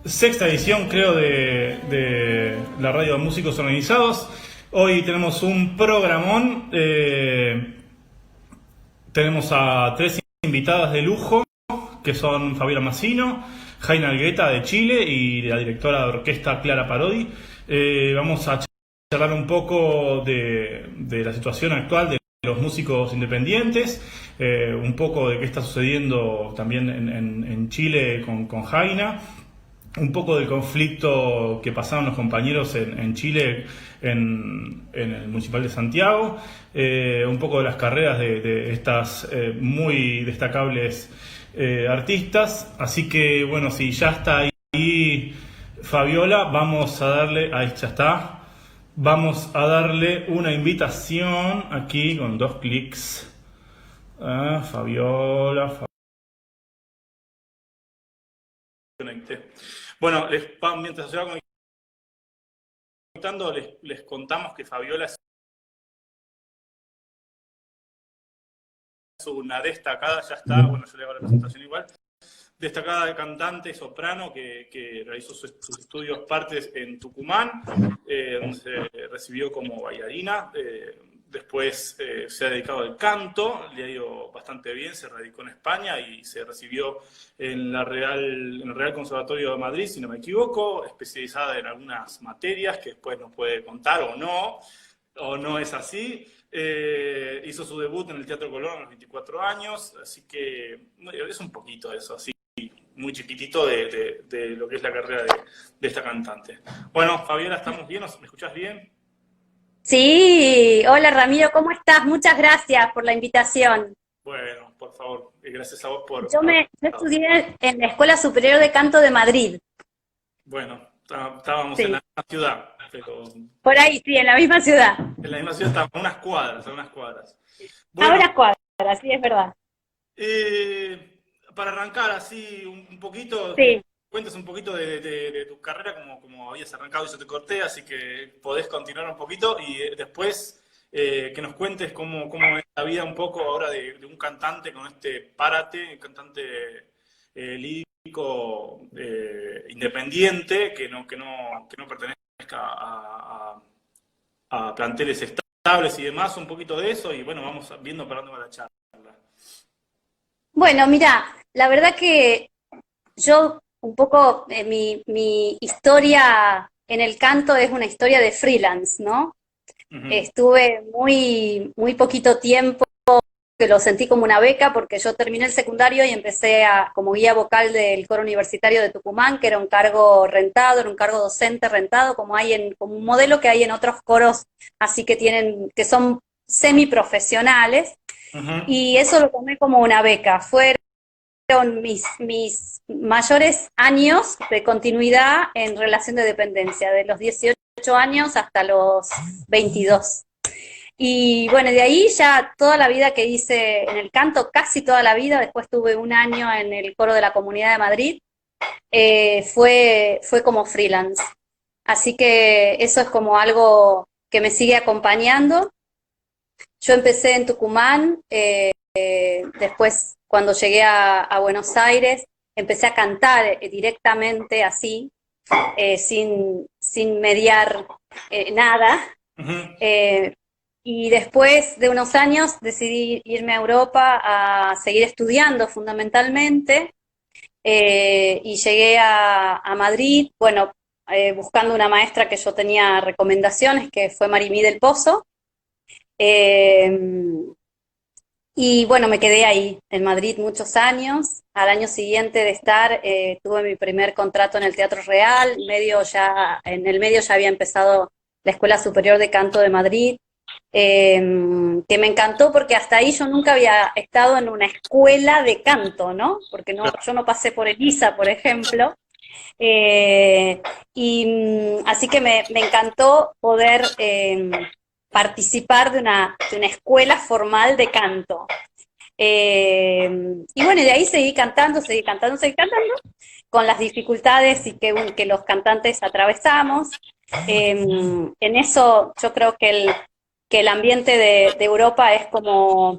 Sexta edición, creo, de la radio de Músicos Organizados. Hoy tenemos un programón. Tenemos a tres invitadas de lujo, que son Fabiola Massino, Jaina Algueta de Chile y la directora de orquesta Clara Parodi. Vamos a charlar un poco de la situación actual de los músicos independientes, un poco de qué está sucediendo también en Chile con Jaina, un poco del conflicto que pasaron los compañeros en Chile, en el Municipal de Santiago, un poco de las carreras de estas muy destacables artistas. Así que bueno, si ya está ahí Fabiola, vamos a darle, ahí ya está, vamos a darle una invitación aquí con 2 clics. Fabiola, conecté. Bueno, mientras se va conectando, les contamos que Fabiola es una destacada, ya está, bueno, yo le hago la presentación igual, destacada de cantante soprano que realizó sus estudios partes en Tucumán, donde se recibió como bailarina. Después se ha dedicado al canto, le ha ido bastante bien, se radicó en España y se recibió en el Real Conservatorio de Madrid, si no me equivoco, especializada en algunas materias que después nos puede contar o no es así. Hizo su debut en el Teatro Colón a los 24 años, así que es un poquito de eso, así, muy chiquitito de lo que es la carrera de esta cantante. Bueno, Fabiola, ¿estamos bien? ¿Me escuchás bien? Sí, hola Ramiro, ¿cómo estás? Muchas gracias por la invitación. Bueno, por favor, gracias a vos por Yo, haber yo estado. estudié en la Escuela Superior de Canto de Madrid. Bueno, estábamos en Sí, la misma ciudad, pero por ahí, sí, en la misma ciudad. en la misma ciudad estábamos a unas cuadras, a unas cuadras. A Bueno, unas cuadras, sí, es verdad. para arrancar así un poquito, que Sí. cuentes un poquito de tu carrera, como habías arrancado y yo te corté, así que podés continuar un poquito y después que nos cuentes cómo es la vida un poco ahora de un cantante con este Párate, un cantante lírico independiente que no pertenezca a planteles estables y demás, un poquito de eso y bueno, vamos viendo para dónde va la charla. Bueno, mira, la verdad que yo un poco, mi historia en el canto es una historia de freelance, ¿no? Ujú. Estuve muy poquito tiempo, que lo sentí como una beca porque yo terminé el secundario y empecé como guía vocal del coro universitario de Tucumán, que era un cargo rentado, era un cargo docente rentado, como un modelo que hay en otros coros, así que son semiprofesionales, Ujú. y eso lo tomé como una beca. Fueron mis mayores años de continuidad en relación de dependencia, de los 18 años hasta los 22. Y bueno, de ahí ya toda la vida que hice en el canto, casi toda la vida, después tuve un año en el coro de la Comunidad de Madrid, fue como freelance. Así que eso es como algo que me sigue acompañando. Yo empecé en Tucumán, después cuando llegué a Buenos Aires, empecé a cantar directamente así, sin mediar nada. Ujú. Eh, y después de unos años decidí irme a Europa a seguir estudiando fundamentalmente, y llegué a Madrid, bueno, buscando una maestra que yo tenía recomendaciones, que fue Marimí del Pozo, eh, y bueno, me quedé ahí en Madrid muchos años. Al año siguiente de estar, tuve mi primer contrato en el Teatro Real, en el medio ya había empezado la Escuela Superior de Canto de Madrid, eh, que me encantó porque hasta ahí yo nunca había estado en una escuela de canto, ¿no? Porque no, yo no pasé por Elisa, por ejemplo. Eh, Así que me encantó poder participar de una escuela formal de canto. Y bueno, de ahí seguí cantando, con las dificultades que los cantantes atravesamos. En eso yo creo que el ambiente de Europa es como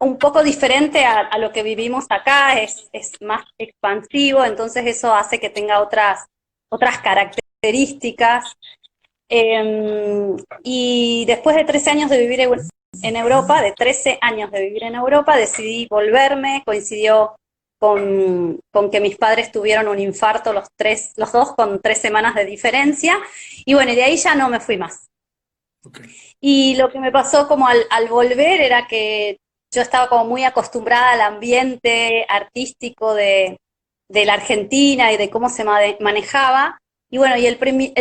un poco diferente a lo que vivimos acá, es más expansivo, entonces eso hace que tenga otras características. Y después de 13 años de vivir en Europa, de 13 años de vivir en Europa, decidí volverme, coincidió con que mis padres tuvieron un infarto los dos con 3 semanas de diferencia, y bueno, y de ahí ya no me fui más. Okay. Y lo que me pasó como al volver era que yo estaba como muy acostumbrada al ambiente artístico de la Argentina y de cómo se manejaba. Y bueno, y el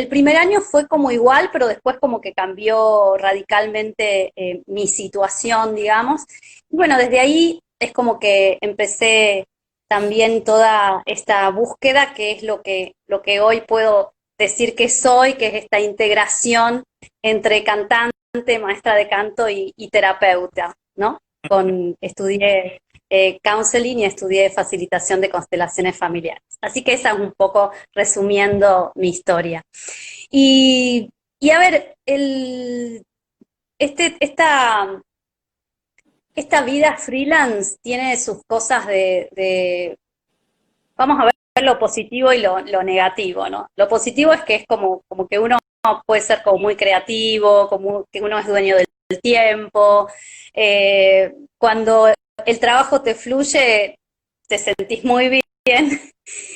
primer año fue como igual, pero después como que cambió radicalmente mi situación, digamos. Y bueno, desde ahí es como que empecé también toda esta búsqueda, que es lo que hoy puedo decir que soy, que es esta integración entre cantante, maestra de canto y terapeuta, ¿no? Estudié counseling y estudié facilitación de constelaciones familiares. Así que esa es un poco resumiendo mi historia. Y a ver, este, esta, esta vida freelance tiene sus cosas vamos a ver lo positivo y lo negativo, ¿no? Lo positivo es que es como que uno puede ser como muy creativo, como que uno es dueño del tiempo. Cuando el trabajo te fluye, te sentís muy bien.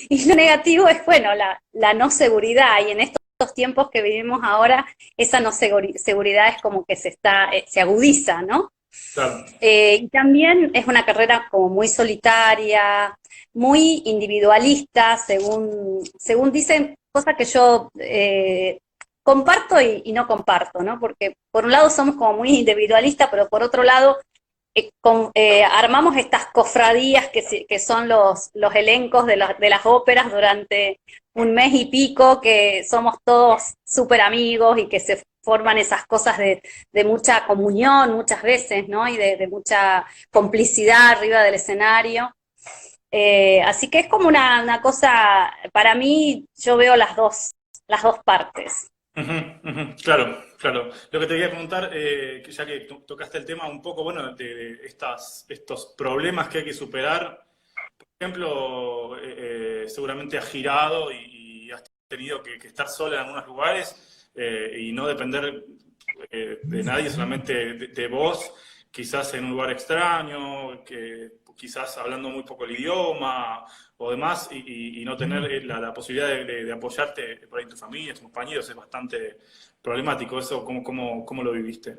Y lo negativo es, bueno, la no seguridad. Y en estos tiempos que vivimos ahora, esa no seguridad es como que se agudiza, ¿no? Claro. Y también es una carrera como muy solitaria, muy individualista, según dicen, cosa que yo comparto y no comparto, ¿no? Porque por un lado somos como muy individualistas, pero por otro lado armamos estas cofradías que son los elencos de las óperas durante un mes y pico, que somos todos súper amigos y que se forman esas cosas de mucha comunión muchas veces, ¿no? Y de mucha complicidad arriba del escenario. Así que es como una cosa, para mí, yo veo las dos partes. Claro, claro. Lo que te quería preguntar, que ya que tocaste el tema un poco, bueno, de estos problemas que hay que superar. Por ejemplo, seguramente has girado y has tenido que estar sola en algunos lugares y no depender de nadie, solamente de vos, quizás en un lugar extraño, que quizás hablando muy poco el idioma o demás, y no tener la posibilidad de apoyarte por ahí en tu familia, tus compañeros, es bastante problemático. ¿Eso cómo lo viviste?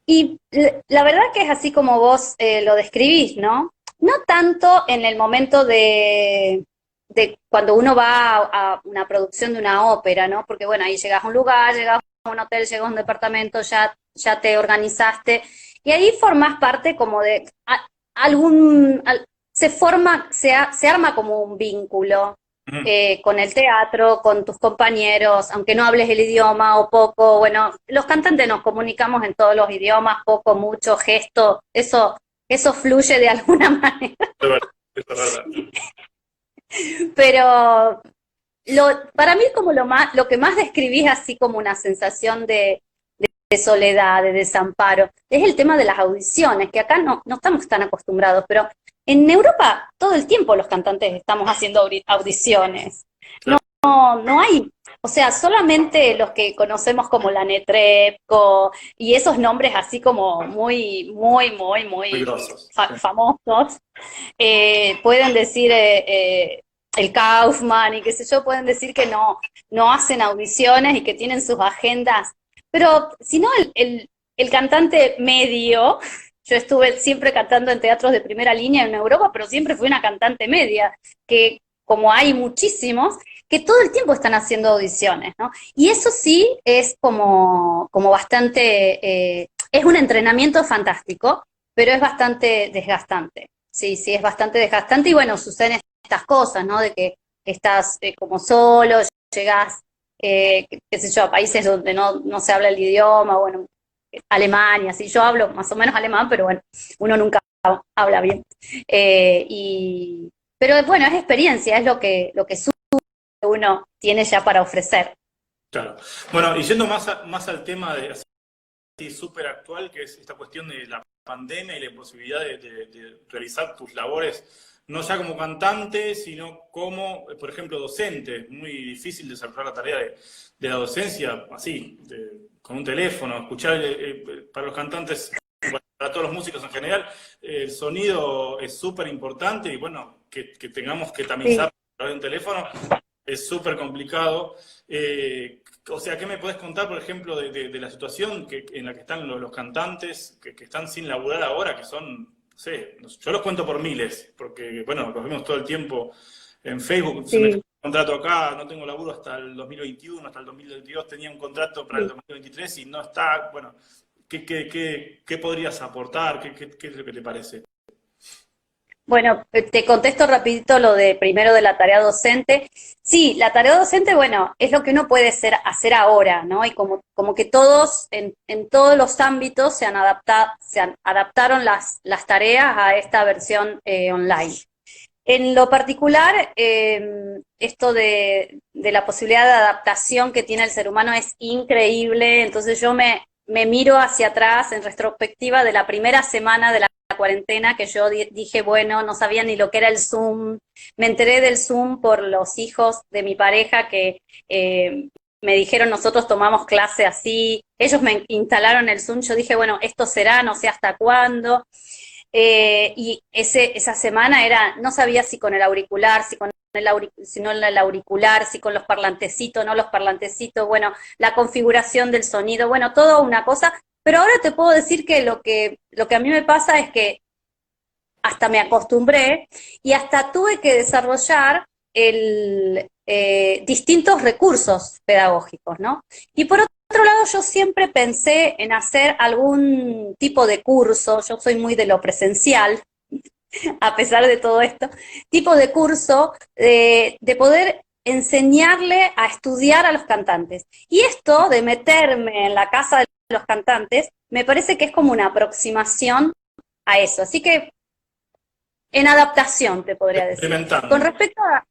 Y la verdad que es así como vos lo describís, ¿no? No tanto en el momento de cuando uno va a una producción de una ópera, ¿no? Porque bueno, ahí llegas a un lugar, llegas a un hotel, llegas a un departamento, ya te organizaste, y ahí formás parte como de se arma como un vínculo Ujú. con el teatro, con tus compañeros, aunque no hables el idioma o poco. Bueno, los cantantes nos comunicamos en todos los idiomas, poco, mucho, gesto, eso fluye de alguna manera. Es verdad, es verdad. Pero para mí como lo que más describís así como una sensación de soledad, de desamparo, es el tema de las audiciones, que acá no estamos tan acostumbrados, pero en Europa todo el tiempo los cantantes estamos haciendo audiciones. Claro, No hay, o sea, solamente los que conocemos como la Netrebko y esos nombres así como muy, muy, muy, muy muy grosos. Sí. famosos, pueden decir el Kaufman y qué sé yo, pueden decir que no hacen audiciones y que tienen sus agendas, pero si no el cantante medio, yo estuve siempre cantando en teatros de primera línea en Europa, pero siempre fui una cantante media, que como hay muchísimos, que todo el tiempo están haciendo audiciones, ¿no? Y eso sí es como bastante, es un entrenamiento fantástico, pero es bastante desgastante. Sí, sí, es bastante desgastante y bueno, suceden estas cosas, ¿no? De que estás como solo, llegás, qué sé yo, a países donde no se habla el idioma, bueno, Alemania, sí, yo hablo más o menos alemán, pero bueno, uno nunca habla bien. Pero bueno, es experiencia, es lo que uno tiene ya para ofrecer. Claro. Bueno, y yendo más al tema de así súper actual, que es esta cuestión de la pandemia y la imposibilidad de realizar tus labores, no ya como cantante, sino como, por ejemplo, docente. Es muy difícil desarrollar la tarea de la docencia así, con un teléfono, escuchar, para los cantantes, para todos los músicos en general, el sonido es súper importante y bueno, que tengamos que tamizar Sí. a través de un teléfono es súper complicado. O sea, ¿qué me podés contar, por ejemplo, de la situación en la que están los cantantes que están sin laburar ahora, que son, no sé, yo los cuento por miles, porque, bueno, los vemos todo el tiempo en Facebook, se me cae Sí, un contrato acá, no tengo laburo hasta el 2021, hasta el 2022 tenía un contrato para el sí. 2023 y no está, bueno, ¿qué podrías aportar? ¿Qué es lo que te parece? Bueno, te contesto rapidito lo de primero de la tarea docente. Sí, la tarea docente, bueno, es lo que uno puede hacer ahora, ¿no? Y como que todos, en todos los ámbitos, adaptaron las tareas a esta versión online. En lo particular, esto de la posibilidad de adaptación que tiene el ser humano es increíble, entonces yo me miro hacia atrás en retrospectiva de la primera semana de la cuarentena que yo dije, bueno, no sabía ni lo que era el Zoom, me enteré del Zoom por los hijos de mi pareja que me dijeron, nosotros tomamos clase así, ellos me instalaron el Zoom, yo dije, bueno, esto será, no sé hasta cuándo. Y esa semana no sabía si con el auricular, si no el auricular, si con los parlantecitos, no los parlantecitos, bueno, la configuración del sonido, bueno, todo una cosa, pero ahora te puedo decir que lo que a mí me pasa es que hasta me acostumbré y hasta tuve que desarrollar distintos recursos pedagógicos, ¿no? Y por otro lado, yo siempre pensé en hacer algún tipo de curso, yo soy muy de lo presencial, a pesar de todo esto, tipo de curso de poder enseñarle a estudiar a los cantantes. Y esto de meterme en la casa de los cantantes, me parece que es como una aproximación a eso. Así que en adaptación, te podría decir. Con Experimentando, respecto a...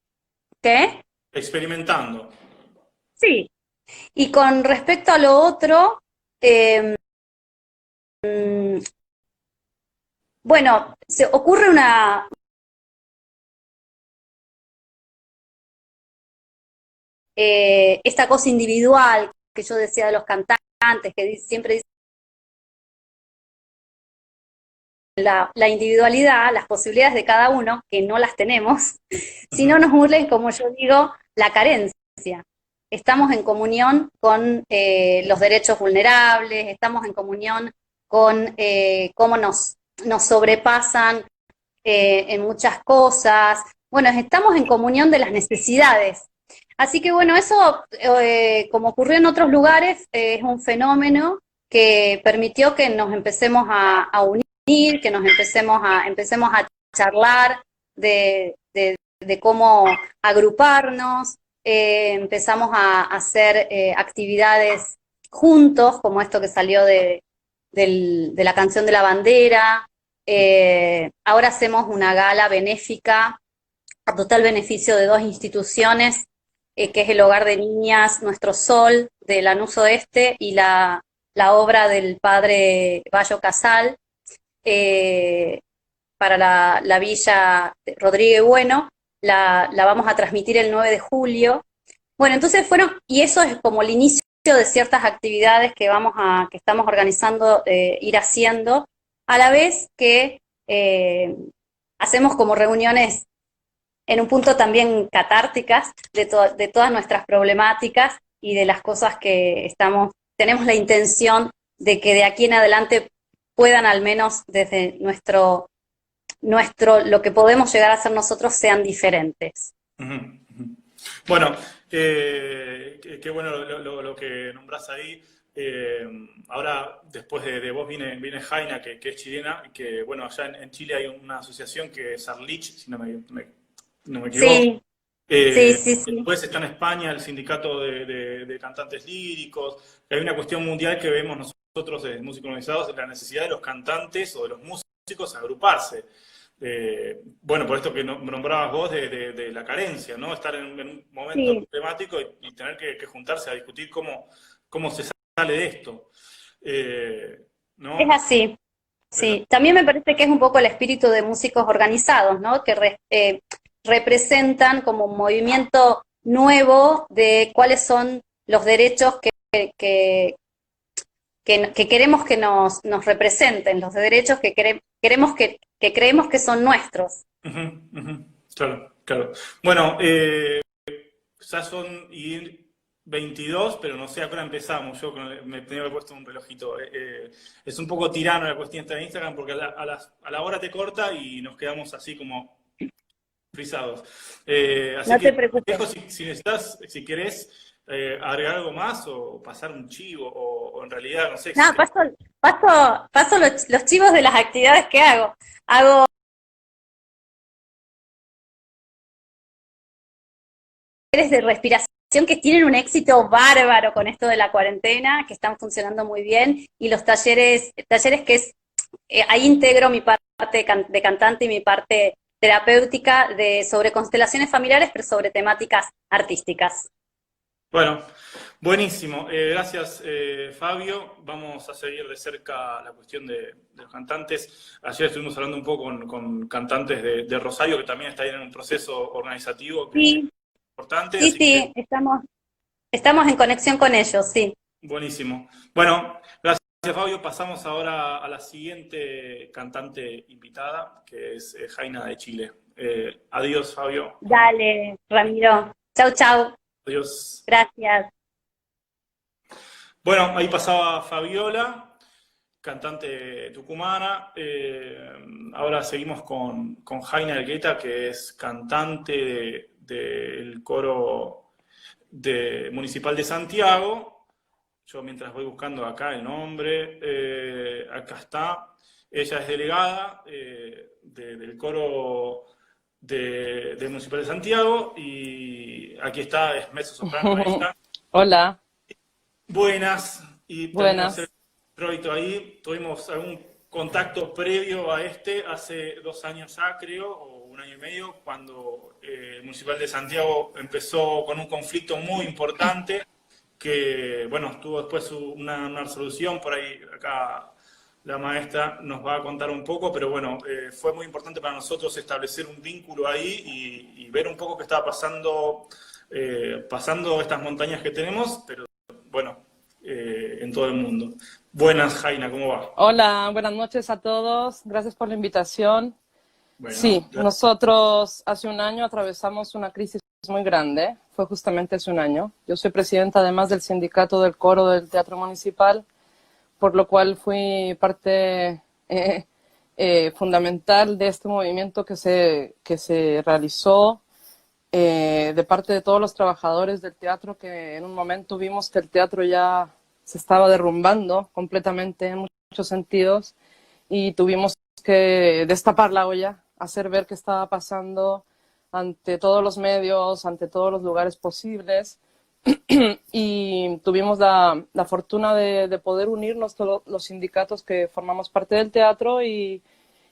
¿Qué? experimentando. Sí. Y con respecto a lo otro, eh, bueno, se ocurre esta cosa individual que yo decía de los cantantes, que siempre dicen la individualidad, las posibilidades de cada uno, que no las tenemos, si no nos urge, como yo digo, la carencia. Estamos en comunión con los derechos vulnerables, estamos en comunión con cómo nos sobrepasan en muchas cosas. Bueno, estamos en comunión de las necesidades. Así que bueno, eso, como ocurrió en otros lugares, es un fenómeno que permitió que nos empecemos a unir, que nos empecemos a charlar de cómo agruparnos, empezamos a hacer actividades juntos, como esto que salió de la canción de la bandera. Ahora hacemos una gala benéfica a total beneficio de dos instituciones, que es el Hogar de Niñas Nuestro Sol de Lanús Oeste y la obra del padre Bayo Casal, eh, para la Villa Rodríguez Bueno, la vamos a transmitir el 9 de julio. Bueno, entonces y eso es como el inicio de ciertas actividades que estamos organizando, ir haciendo, a la vez que hacemos como reuniones en un punto también catárticas de todas nuestras problemáticas y de las cosas que tenemos la intención de que de aquí en adelante puedan, al menos desde lo que podemos llegar a ser nosotros, sean diferentes. Ujú, ujú. Bueno, qué bueno lo que nombrás ahí. Ahora, después de vos, viene Jaina, que es chilena, y que, bueno, allá en Chile hay una asociación que es Arlich, si no me equivoco. Sí, sí, sí, sí, Después está en España el sindicato de cantantes líricos. Hay una cuestión mundial que vemos nosotros, músicos organizados, la necesidad de los cantantes o de los músicos agruparse. Bueno, por esto que nombrabas vos de la carencia, ¿no? Estar en un momento sí, problemático y tener que juntarse a discutir cómo se sale de esto. ¿no? Es así. Sí, también me parece que es un poco el espíritu de músicos organizados, ¿no? Que representan como un movimiento nuevo de cuáles son los derechos que, que queremos que nos representen, los derechos que queremos que creemos que son nuestros. Ujú, ujú. Claro, claro. Bueno, ya son y 22, pero no sé a qué hora empezamos. Yo me tenía que haber puesto un relojito. Es un poco tirano la cuestión esta de Instagram porque a la hora te corta y nos quedamos así como frisados. Así No te que preocupes. dejo si necesitas, si querés agregar algo más o pasar un chivo o en realidad, no sé si No, querés. paso los chivos de las actividades que hago. Hago talleres de respiración que tienen un éxito bárbaro con esto de la cuarentena, que están funcionando muy bien, y los talleres que es, ahí integro mi parte de cantante y mi parte terapéutica sobre constelaciones familiares, pero sobre temáticas artísticas. Bueno, buenísimo. Gracias, Fabio. Vamos a seguir de cerca la cuestión de los cantantes. Ayer estuvimos hablando un poco con cantantes de Rosario que también están en un proceso organizativo que es Sí, importante, sí, así que sí, estamos en conexión con ellos, sí. buenísimo. Bueno, gracias, Fabio. Pasamos ahora a la siguiente cantante invitada, que es Jaina de Chile. Adiós, Fabio. Dale, Ramiro. Chau, chau. Adiós. Gracias. Bueno, ahí pasaba Fabiola, cantante tucumana. Ahora seguimos con Jaina Elgueta, que es cantante del coro municipal de Santiago. Yo mientras voy buscando acá el nombre, acá está. Ella es delegada del coro del Municipal de Santiago y aquí está, es mezzo soprano ella. Hola, Buenas, y tenemos que hacer buenas. un introito ahí. Tuvimos algún contacto previo a este hace 2 años ya, creo, o un año y medio, cuando el Municipal de Santiago empezó con un conflicto muy importante que, bueno, tuvo después una resolución, por ahí acá la maestra nos va a contar un poco, pero bueno, fue muy importante para nosotros establecer un vínculo ahí y ver un poco qué estaba pasando estas montañas que tenemos, pero bueno, en todo el mundo. Buenas, Jaina, ¿cómo va? Hola, buenas noches a todos. Gracias por la invitación. Bueno, Sí, nosotros hace un año atravesamos una crisis muy grande. Fue justamente hace un año. Yo soy presidenta además del sindicato del coro del Teatro Municipal, por lo cual fui parte fundamental de este movimiento que se realizó de parte de todos los trabajadores del teatro, que en un momento vimos que el teatro ya se estaba derrumbando completamente en muchos sentidos y tuvimos que destapar la olla, hacer ver qué estaba pasando ante todos los medios, ante todos los lugares posibles y tuvimos la fortuna de poder unirnos todos los sindicatos que formamos parte del teatro y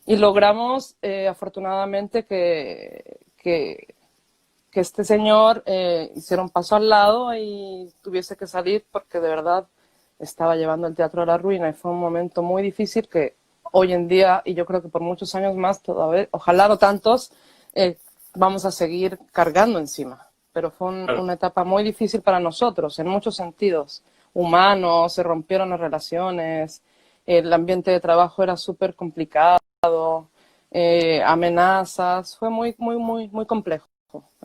logramos afortunadamente que este señor hiciera un paso al lado y tuviese que salir porque de verdad estaba llevando el teatro a la ruina y fue un momento muy difícil que hoy en día, y yo creo que por muchos años más todavía, ojalá no tantos, vamos a seguir cargando encima. Pero fue claro. una etapa muy difícil para nosotros, en muchos sentidos. Humanos, se rompieron las relaciones, el ambiente de trabajo era súper complicado, amenazas, fue muy, muy, muy, muy complejo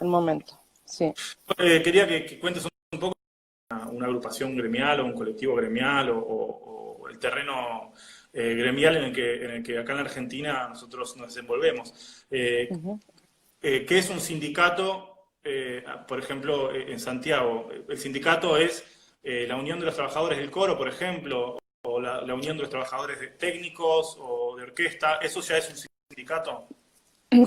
el momento, sí. Quería que cuentes un poco una agrupación gremial o un colectivo gremial o el terreno gremial en el que acá en la Argentina nosotros nos desenvolvemos. Ujú. ¿Qué es un sindicato? Por ejemplo, en Santiago, el sindicato es la unión de los trabajadores del coro, por ejemplo, o la unión de los trabajadores técnicos o de orquesta. ¿Eso ya es un sindicato?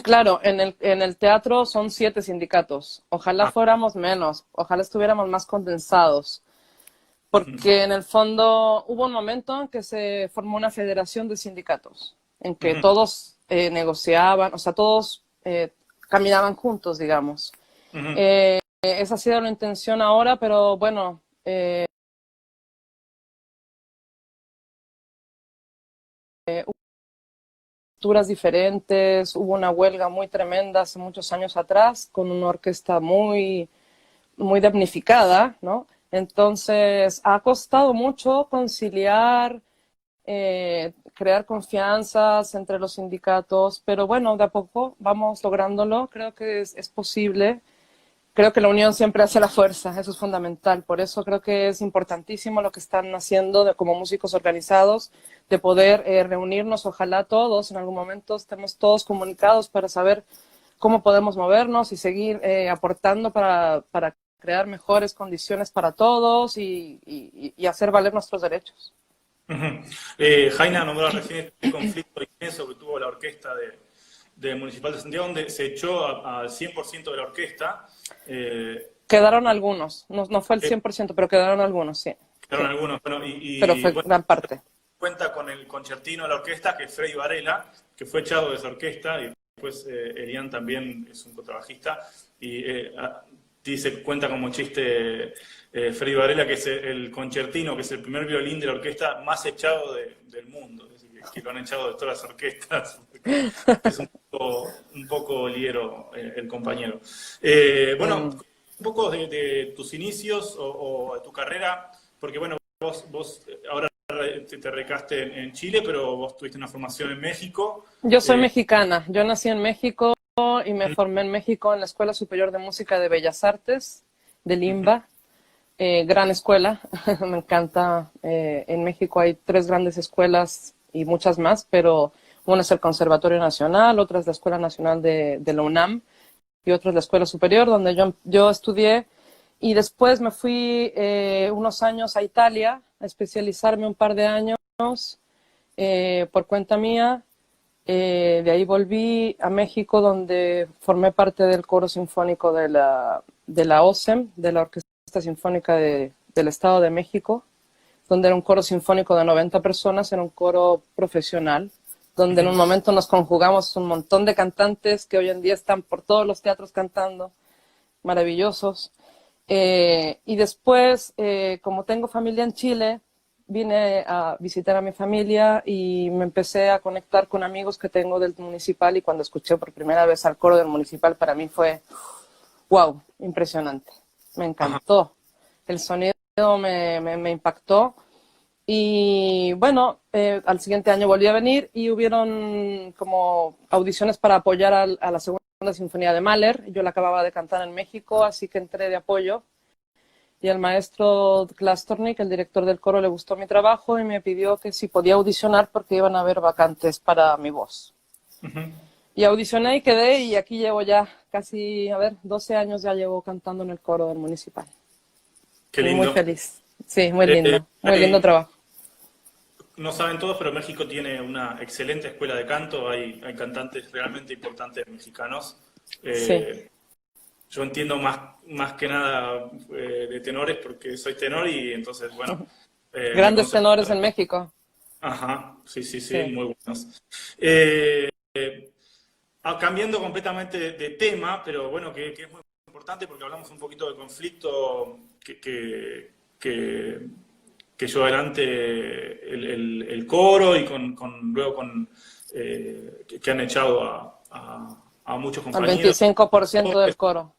Claro, en el teatro son 7 sindicatos. Ojalá Ah, fuéramos menos, ojalá estuviéramos más condensados, ujú, porque en el fondo hubo un momento en que se formó una federación de sindicatos, en que ujú, todos negociaban, o sea, todos caminaban juntos, digamos. ujú. Esa ha sido la intención ahora, pero bueno, estructuras diferentes. Hubo una huelga muy tremenda hace muchos años atrás con una orquesta muy, muy damnificada, ¿no? Entonces, ha costado mucho conciliar, crear confianzas entre los sindicatos, pero bueno, de a poco vamos lográndolo. Creo que es posible. Creo que la unión siempre hace la fuerza, eso es fundamental. Por eso creo que es importantísimo lo que están haciendo como músicos organizados, de poder reunirnos, ojalá todos, en algún momento estemos todos comunicados para saber cómo podemos movernos y seguir aportando para crear mejores condiciones para todos y hacer valer nuestros derechos. Jaina nombró recién este conflicto inmenso que tuvo la orquesta de Municipal de Santiago, donde se echó al 100% de la orquesta. Quedaron algunos, no fue el 100%, pero quedaron algunos, sí. Quedaron sí. algunos, bueno, pero fue bueno, gran parte. Cuenta con el concertino de la orquesta, que es Freddy Varela, que fue echado de esa orquesta, y después Elian también es un contrabajista, y cuenta como chiste Freddy Varela, que es el concertino, que es el primer violín de la orquesta más echado del mundo, es decir, que lo han echado de todas las orquestas. Es un poco liero el compañero. Bueno, un poco de tus inicios o de tu carrera, porque bueno, vos ahora te recaste en Chile, pero vos tuviste una formación en México. Yo soy mexicana, yo nací en México y me formé en México en la Escuela Superior de Música de Bellas Artes de Limba. Gran escuela, me encanta. En México hay 3 grandes escuelas y muchas más, pero una es el Conservatorio Nacional, otra es la Escuela Nacional de la UNAM y otra es la Escuela Superior, donde yo estudié. Y después me fui unos años a Italia a especializarme un par de años por cuenta mía. De ahí volví a México, donde formé parte del coro sinfónico de la OSEM, de la Orquesta Sinfónica del Estado de México, donde era un coro sinfónico de 90 personas, era un coro profesional, donde en un momento nos conjugamos un montón de cantantes que hoy en día están por todos los teatros cantando, maravillosos. Y después, como tengo familia en Chile, vine a visitar a mi familia y me empecé a conectar con amigos que tengo del municipal, y cuando escuché por primera vez al coro del municipal, para mí fue wow, impresionante. Me encantó. El sonido me impactó. Y bueno, al siguiente año volví a venir y hubieron como audiciones para apoyar a la segunda sinfonía de Mahler. Yo la acababa de cantar en México, así que entré de apoyo. Y al maestro Klastornik, el director del coro, le gustó mi trabajo y me pidió que si podía audicionar porque iban a haber vacantes para mi voz. Y audicioné y quedé, y aquí llevo ya casi, 12 años ya llevo cantando en el coro del municipal. Qué lindo. Muy feliz. Sí, muy lindo. Muy lindo trabajo. No saben todos, pero México tiene una excelente escuela de canto. Hay cantantes realmente importantes mexicanos. Sí. Yo entiendo más que nada de tenores porque soy tenor y entonces, bueno... Grandes tenores en México. Ajá, sí, muy buenos. Cambiando completamente de tema, pero bueno, que es muy importante porque hablamos un poquito del conflicto que llevó adelante el coro y luego que han echado a muchos compañeros. Al 25% del coro.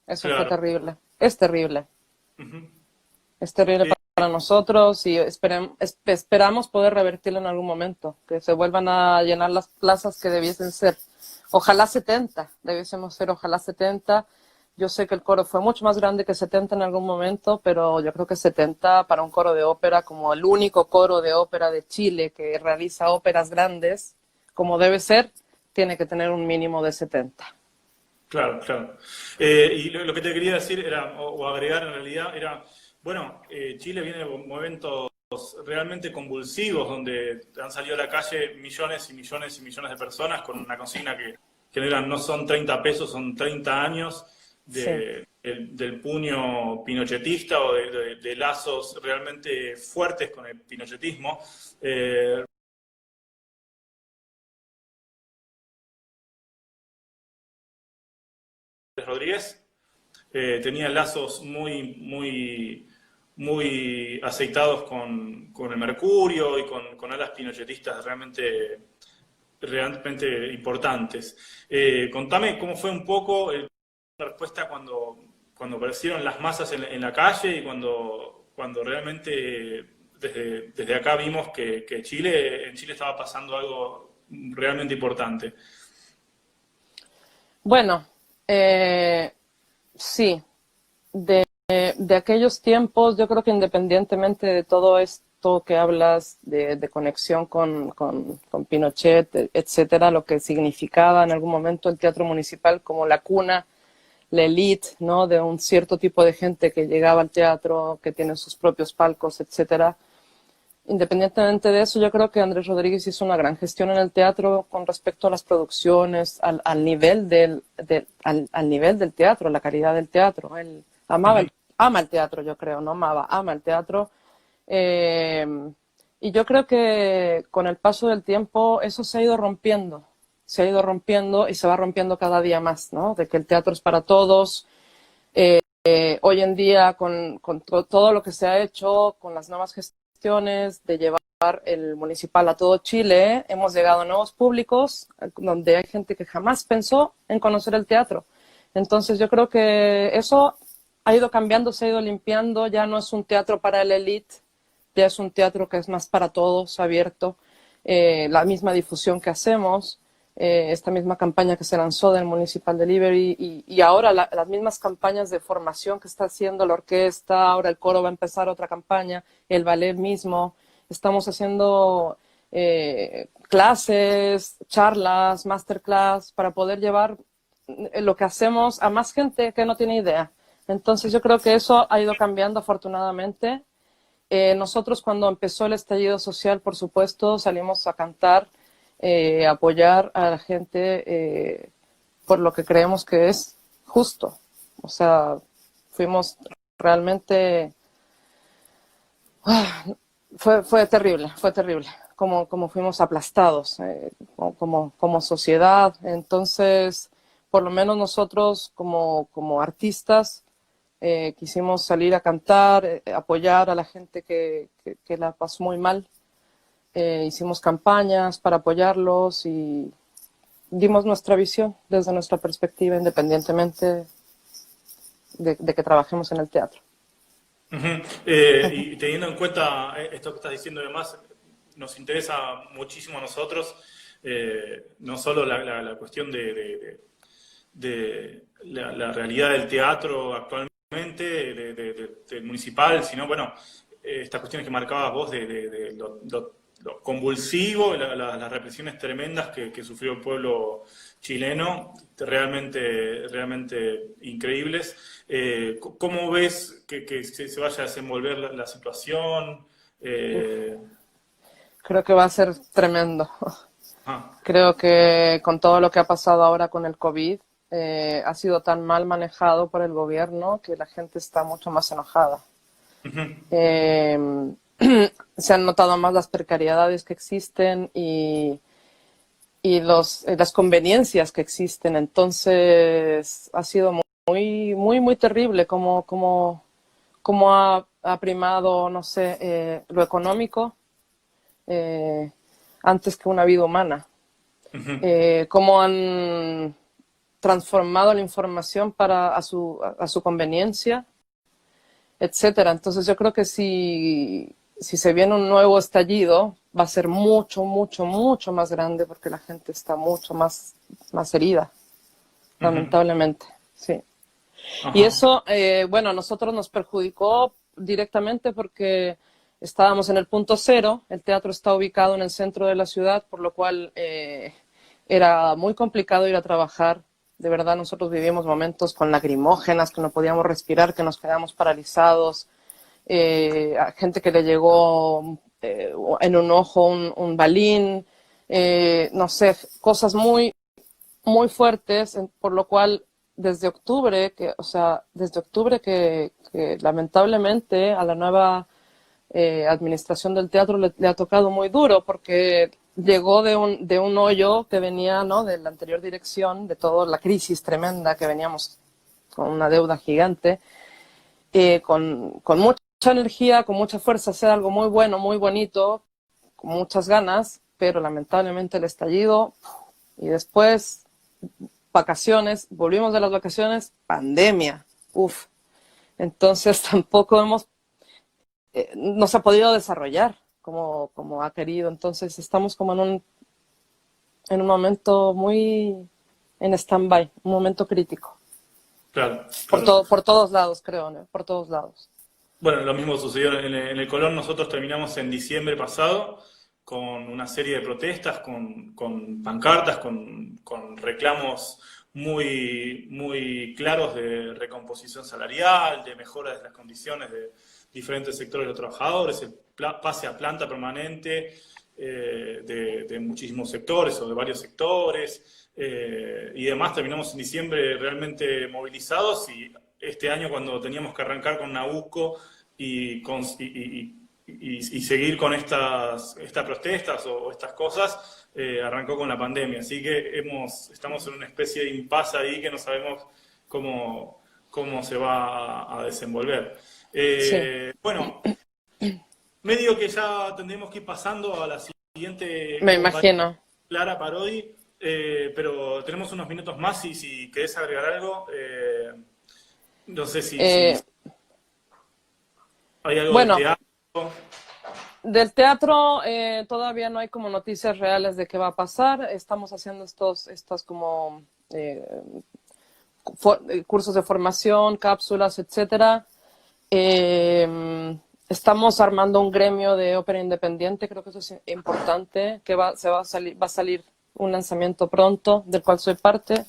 Eso claro. Fue terrible. Es terrible. Uh-huh. Es terrible para nosotros y esperamos poder revertirlo en algún momento, que se vuelvan a llenar las plazas que debiesen ser. Ojalá 70, debiésemos ser ojalá 70. Yo sé que el coro fue mucho más grande que 70 en algún momento, pero yo creo que 70 para un coro de ópera, como el único coro de ópera de Chile que realiza óperas grandes, como debe ser, tiene que tener un mínimo de 70. Claro. Y lo que te quería decir era, o agregar en realidad, era, bueno, Chile viene de momentos realmente convulsivos, donde han salido a la calle millones y millones y millones de personas con una consigna que no son 30 pesos, son 30 años del puño pinochetista o de lazos realmente fuertes con el pinochetismo. Rodríguez tenía lazos muy aceitados con el Mercurio y con alas pinochetistas realmente realmente importantes. Contame cómo fue un poco la respuesta cuando aparecieron las masas en la calle y cuando realmente desde acá vimos que en Chile estaba pasando algo realmente importante. Bueno, sí, de aquellos tiempos, yo creo que independientemente de todo esto que hablas de conexión con Pinochet, etcétera, lo que significaba en algún momento el teatro municipal como la cuna, la élite, ¿no? De un cierto tipo de gente que llegaba al teatro, que tiene sus propios palcos, etcétera. Independientemente de eso, yo creo que Andrés Rodríguez hizo una gran gestión en el teatro con respecto a las producciones, al nivel al nivel del teatro, la calidad del teatro. Él ama el teatro, yo creo, no amaba, ama el teatro. Y yo creo que con el paso del tiempo eso se ha ido rompiendo y se va rompiendo cada día más, ¿no? De que el teatro es para todos. Hoy en día, con todo lo que se ha hecho, con las nuevas gestiones de llevar el municipal a todo Chile, hemos llegado a nuevos públicos donde hay gente que jamás pensó en conocer el teatro. Entonces yo creo que eso ha ido cambiando, se ha ido limpiando, ya no es un teatro para la élite, ya es un teatro que es más para todos, abierto, la misma difusión que hacemos. Esta misma campaña que se lanzó del Municipal Delivery y ahora las mismas campañas de formación que está haciendo la orquesta, ahora el coro va a empezar otra campaña, el ballet mismo, estamos haciendo clases, charlas, masterclass para poder llevar lo que hacemos a más gente que no tiene idea. Entonces yo creo que eso ha ido cambiando afortunadamente. Nosotros cuando empezó el estallido social, por supuesto, salimos a cantar, apoyar a la gente por lo que creemos que es justo. O sea, fuimos realmente... fue terrible, como fuimos aplastados como sociedad. Entonces, por lo menos nosotros como artistas quisimos salir a cantar, apoyar a la gente que la pasó muy mal. Hicimos campañas para apoyarlos y dimos nuestra visión desde nuestra perspectiva, independientemente de que trabajemos en el teatro. Uh-huh. Y teniendo en cuenta esto que estás diciendo, además, nos interesa muchísimo a nosotros, no solo la cuestión de la realidad del teatro actualmente, del municipal, sino, bueno, estas cuestiones que marcabas vos de lo convulsivo, las represiones tremendas que sufrió el pueblo chileno, realmente increíbles. ¿Cómo ves que se vaya a desenvolver la situación? Creo que va a ser tremendo. Ah. Creo que con todo lo que ha pasado ahora con el COVID, ha sido tan mal manejado por el gobierno que la gente está mucho más enojada. Uh-huh. Se han notado más las precariedades que existen y las conveniencias que existen. Entonces ha sido muy terrible como ha primado, no sé, lo económico antes que una vida humana. Uh-huh. Cómo han transformado la información a su conveniencia, etcétera. Entonces yo creo que si se viene un nuevo estallido, va a ser mucho más grande porque la gente está mucho más herida, lamentablemente, sí. Ajá. Y eso, bueno, a nosotros nos perjudicó directamente porque estábamos en el punto cero, el teatro está ubicado en el centro de la ciudad, por lo cual era muy complicado ir a trabajar. De verdad, nosotros vivimos momentos con lacrimógenas, que no podíamos respirar, que nos quedamos paralizados. A gente que le llegó en un ojo un balín, no sé, cosas muy fuertes, por lo cual desde octubre que lamentablemente a la nueva administración del teatro le ha tocado muy duro porque llegó de un hoyo que venía, ¿no?, de la anterior dirección, de toda la crisis tremenda que veníamos con una deuda gigante, con mucha energía, con mucha fuerza, hacer algo muy bueno, muy bonito, con muchas ganas, pero lamentablemente el estallido y después vacaciones, volvimos de las vacaciones, pandemia, uff. Entonces tampoco no se ha podido desarrollar como ha querido. Entonces estamos como en un momento muy en stand-by, un momento crítico. Claro, Por, claro. por todos lados, creo, ¿no? Por todos lados. Bueno, lo mismo sucedió en el Colón. Nosotros terminamos en diciembre pasado con una serie de protestas, con pancartas, con reclamos muy claros de recomposición salarial, de mejora de las condiciones de diferentes sectores de los trabajadores, el pase a planta permanente de muchísimos sectores o de varios sectores y demás. Terminamos en diciembre realmente movilizados y este año cuando teníamos que arrancar con Nabucco y seguir con estas protestas o estas cosas, arrancó con la pandemia. Así que estamos en una especie de impasse ahí que no sabemos cómo se va a desenvolver. Sí. Bueno, medio que ya tendremos que ir pasando a la siguiente Me compañera, imagino. Clara Parodi, pero tenemos unos minutos más y si querés agregar algo, no sé si hay algo Bueno, de teatro. del teatro todavía no hay como noticias reales de qué va a pasar. Estamos haciendo estos como cursos de formación, cápsulas, etcétera. Estamos armando un gremio de ópera independiente, creo que eso es importante, que va a salir un lanzamiento pronto, del cual soy parte.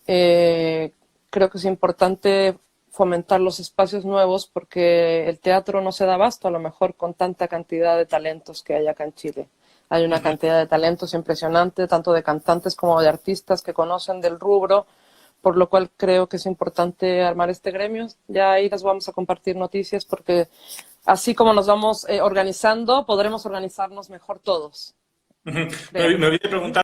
Creo que es importante fomentar los espacios nuevos porque el teatro no se da abasto a lo mejor con tanta cantidad de talentos que hay acá en Chile. Hay una cantidad de talentos impresionante, tanto de cantantes como de artistas que conocen del rubro, por lo cual creo que es importante armar este gremio. Ya ahí les vamos a compartir noticias porque así como nos vamos organizando, podremos organizarnos mejor todos. Me olvidé de preguntar.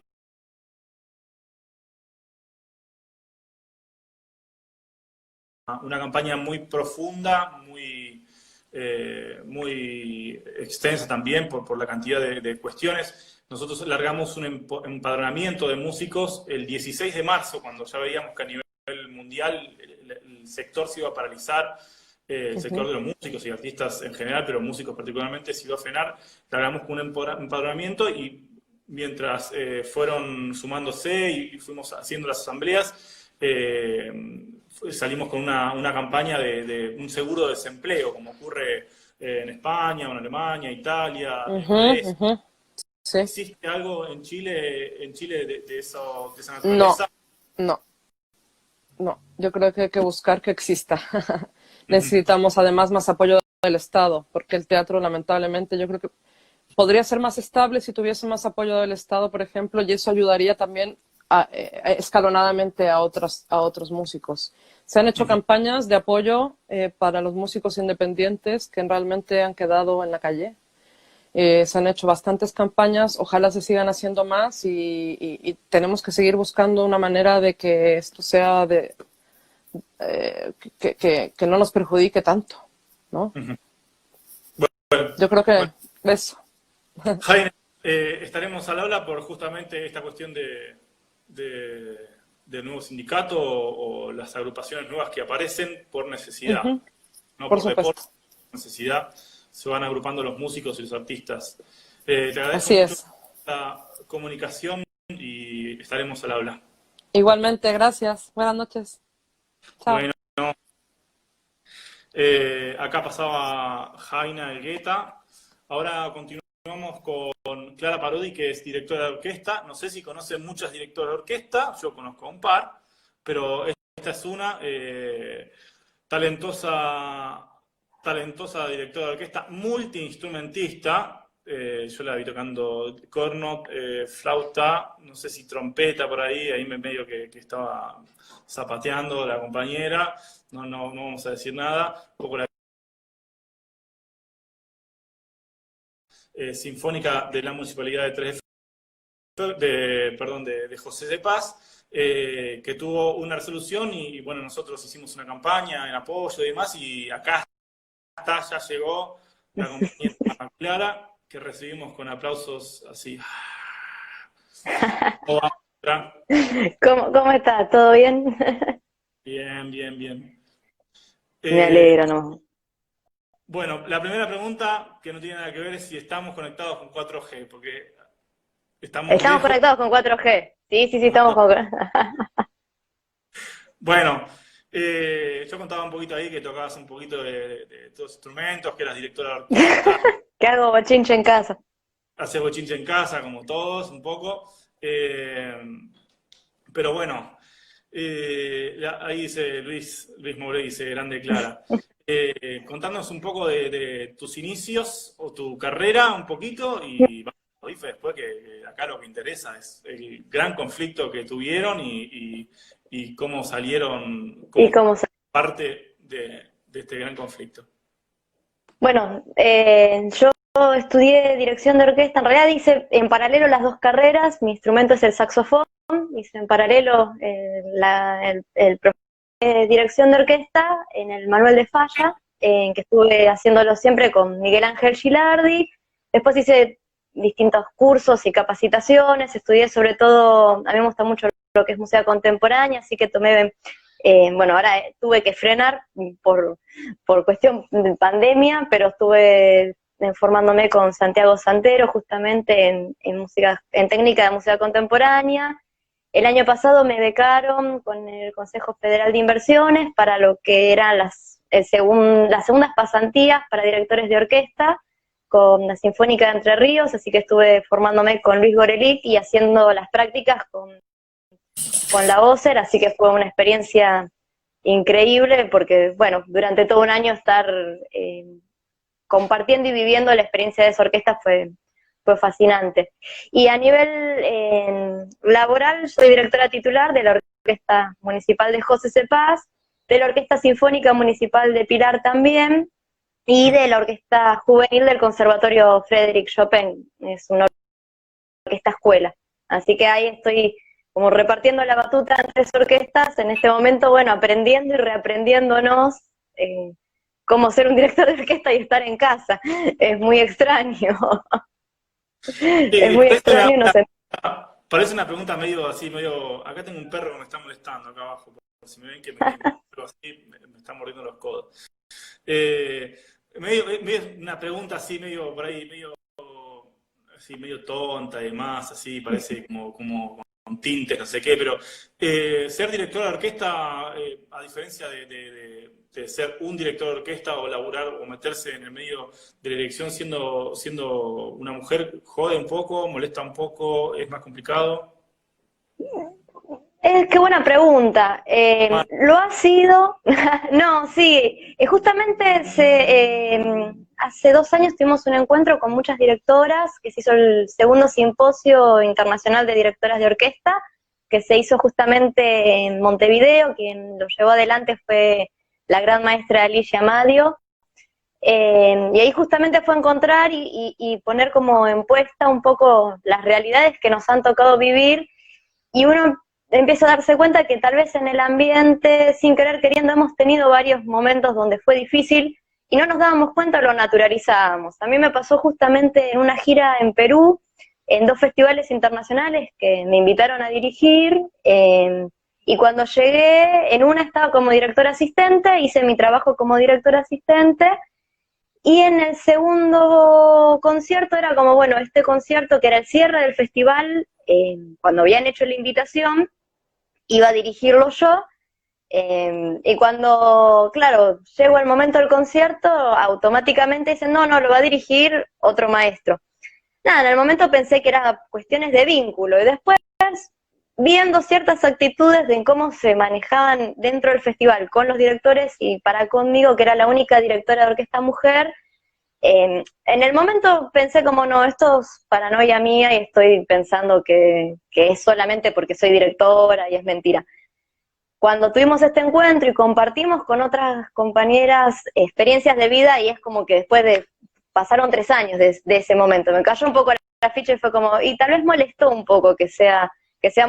Una campaña muy profunda, muy extensa también por la cantidad de cuestiones. Nosotros largamos un empadronamiento de músicos el 16 de marzo, cuando ya veíamos que a nivel mundial el sector se iba a paralizar, el sector de los músicos y artistas en general, pero músicos particularmente se iba a frenar. Largamos con un empadronamiento y mientras fueron sumándose y fuimos haciendo las asambleas, salimos con una campaña de un seguro de desempleo, como ocurre en España, en Alemania, Italia, en Grecia. Sí. ¿Existe algo en Chile de esa naturaleza? No. Yo creo que hay que buscar que exista. Necesitamos además más apoyo del Estado, porque el teatro lamentablemente yo creo que podría ser más estable si tuviese más apoyo del Estado, por ejemplo, y eso ayudaría también escalonadamente a otros músicos. Se han hecho campañas de apoyo para los músicos independientes que realmente han quedado en la calle. Se han hecho bastantes campañas, ojalá se sigan haciendo más y tenemos que seguir buscando una manera de que esto sea que no nos perjudique tanto, ¿no? Bueno, yo creo que eso. Jaime, estaremos al habla por justamente esta cuestión del nuevo sindicato o las agrupaciones nuevas que aparecen por necesidad, no por deporte, por necesidad. Se van agrupando los músicos y los artistas. Te agradezco Así mucho es. la comunicación y estaremos al habla. Igualmente, gracias. Buenas noches. Chao. Bueno, acá pasaba Jaina Elgueta. Ahora continuamos con Clara Parodi, que es directora de orquesta. No sé si conocen muchas directoras de orquesta, yo conozco un par, pero esta es una talentosa directora de orquesta, multiinstrumentista. Yo la vi tocando corno, flauta, no sé si trompeta por ahí medio que estaba zapateando la compañera. No vamos a decir nada. Un poco la sinfónica de la Municipalidad de 3 de José de Paz, que tuvo una resolución y bueno, nosotros hicimos una campaña en apoyo y demás, y acá ya llegó la compañera Clara, que recibimos con aplausos así. ¿Cómo estás? ¿Todo bien? Bien, bien, bien. Me Eh, alegro, ¿no? bueno, la primera pregunta que no tiene nada que ver es si estamos conectados con 4G, porque estamos Estamos lejos. conectados con 4G. Sí, sí, sí, estamos con... Bueno, yo contaba un poquito ahí que tocabas un poquito de todos los instrumentos, que eras directora de orquesta, ¿Qué hago bochinche en casa? haces bochinche en casa, como todos, un poco. Eh, pero bueno, ahí dice Luis Moure, dice Grande Clara. Contanos un poco de tus inicios o tu carrera, un poquito, y vamos a IFE después, que acá lo que interesa es el gran conflicto que tuvieron y cómo salieron ¿Y como cómo parte de este gran conflicto. Bueno, yo estudié dirección de orquesta, en realidad hice en paralelo las dos carreras, mi instrumento es el saxofón, hice en paralelo dirección de orquesta en el Manuel de Falla, en que estuve haciéndolo siempre con Miguel Ángel Gilardi, después hice distintos cursos y capacitaciones, estudié sobre todo, a mí me gusta mucho lo que es música contemporánea, así que tomé, bueno, ahora tuve que frenar por cuestión de pandemia, pero estuve formándome con Santiago Santero justamente en música, en técnica de música contemporánea. El año pasado me becaron con el Consejo Federal de Inversiones para lo que eran las segundas pasantías para directores de orquesta con la Sinfónica de Entre Ríos, así que estuve formándome con Luis Gorelick y haciendo las prácticas con la OCER, así que fue una experiencia increíble porque, bueno, durante todo un año estar compartiendo y viviendo la experiencia de esa orquesta fue fascinante. Y a nivel laboral, soy directora titular de la Orquesta Municipal de José Cepaz, de la Orquesta Sinfónica Municipal de Pilar también, y de la Orquesta Juvenil del Conservatorio Frédéric Chopin, es una orquesta escuela. Así que ahí estoy como repartiendo la batuta entre tres orquestas, en este momento, bueno, aprendiendo y reaprendiéndonos cómo ser un director de orquesta y estar en casa. Es muy extraño. Es muy extraño y no sé. Parece una pregunta medio así, medio. Acá tengo un perro que me está molestando acá abajo. Si me ven que pero así, me está mordiendo los codos. Medio una pregunta así, medio por ahí, medio así, medio tonta y demás, así, parece como con tintes, no sé qué, pero ser director de orquesta, a diferencia de ser un director de orquesta o laburar o meterse en el medio de la dirección siendo una mujer, jode un poco, molesta un poco, es más complicado. Qué buena pregunta. Ah, ¿Lo ha sido? No, sí. Justamente hace 2 años tuvimos un encuentro con muchas directoras, que se hizo el segundo simposio internacional de directoras de orquesta, que se hizo justamente en Montevideo. Quien lo llevó adelante fue la gran maestra Alicia Madio. Y ahí justamente fue encontrar y poner como en puesta un poco las realidades que nos han tocado vivir, y uno empieza a darse cuenta que tal vez en el ambiente, sin querer queriendo, hemos tenido varios momentos donde fue difícil y no nos dábamos cuenta, lo naturalizábamos. A mí me pasó justamente en una gira en Perú, en 2 festivales internacionales que me invitaron a dirigir, y cuando llegué, en una estaba como directora asistente, hice mi trabajo como directora asistente, y en el segundo concierto era como, bueno, este concierto que era el cierre del festival, cuando habían hecho la invitación, iba a dirigirlo yo, y cuando, claro, llegó el momento del concierto, automáticamente dicen, no, lo va a dirigir otro maestro. Nada, en el momento pensé que eran cuestiones de vínculo, y después, viendo ciertas actitudes de cómo se manejaban dentro del festival con los directores y para conmigo, que era la única directora de orquesta mujer, en el momento pensé como, no, esto es paranoia mía y estoy pensando que es solamente porque soy directora y es mentira. Cuando tuvimos este encuentro y compartimos con otras compañeras experiencias de vida, y es como que pasaron 3 años de ese momento, me cayó un poco la ficha y fue como, y tal vez molestó un poco que sea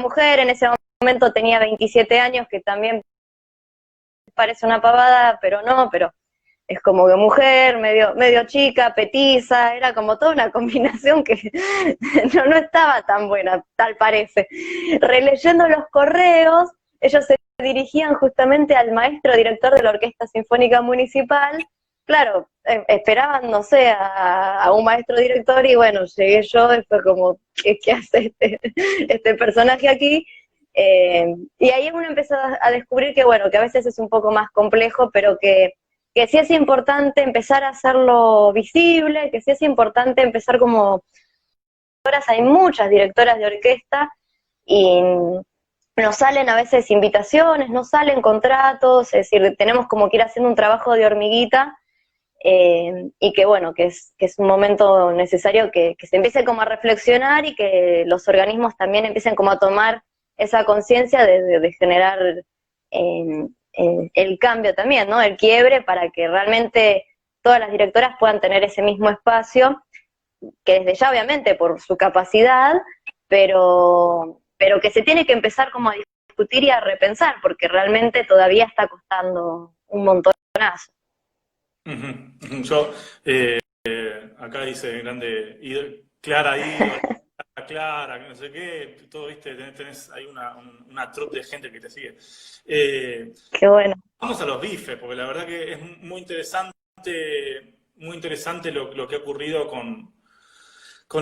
mujer. En ese momento tenía 27 años, que también parece una pavada, pero no, pero es como que mujer, medio chica, petiza, era como toda una combinación que no estaba tan buena, tal parece. Releyendo los correos, ellos se dirigían justamente al maestro director de la Orquesta Sinfónica Municipal. Claro, esperaban, no sé, a un maestro director, y bueno, llegué yo y fue como, ¿qué hace este personaje aquí? Y ahí uno empezó a descubrir que, bueno, que a veces es un poco más complejo, pero que sí es importante empezar a hacerlo visible, que sí es importante empezar como... Hay muchas directoras de orquesta y nos salen a veces invitaciones, no salen contratos, es decir, tenemos como que ir haciendo un trabajo de hormiguita, y que bueno, que es un momento necesario que se empiece como a reflexionar y que los organismos también empiecen como a tomar esa conciencia de generar el cambio también, ¿no? El quiebre, para que realmente todas las directoras puedan tener ese mismo espacio, que desde ya obviamente por su capacidad, pero que se tiene que empezar como a discutir y a repensar, porque realmente todavía está costando un montonazo. Yo, acá dice grande, Clara ahí, Clara, que no sé qué, todo, viste, tenés ahí una troupe de gente que te sigue. Qué bueno. Vamos a los bifes, porque la verdad que es muy interesante lo que ha ocurrido con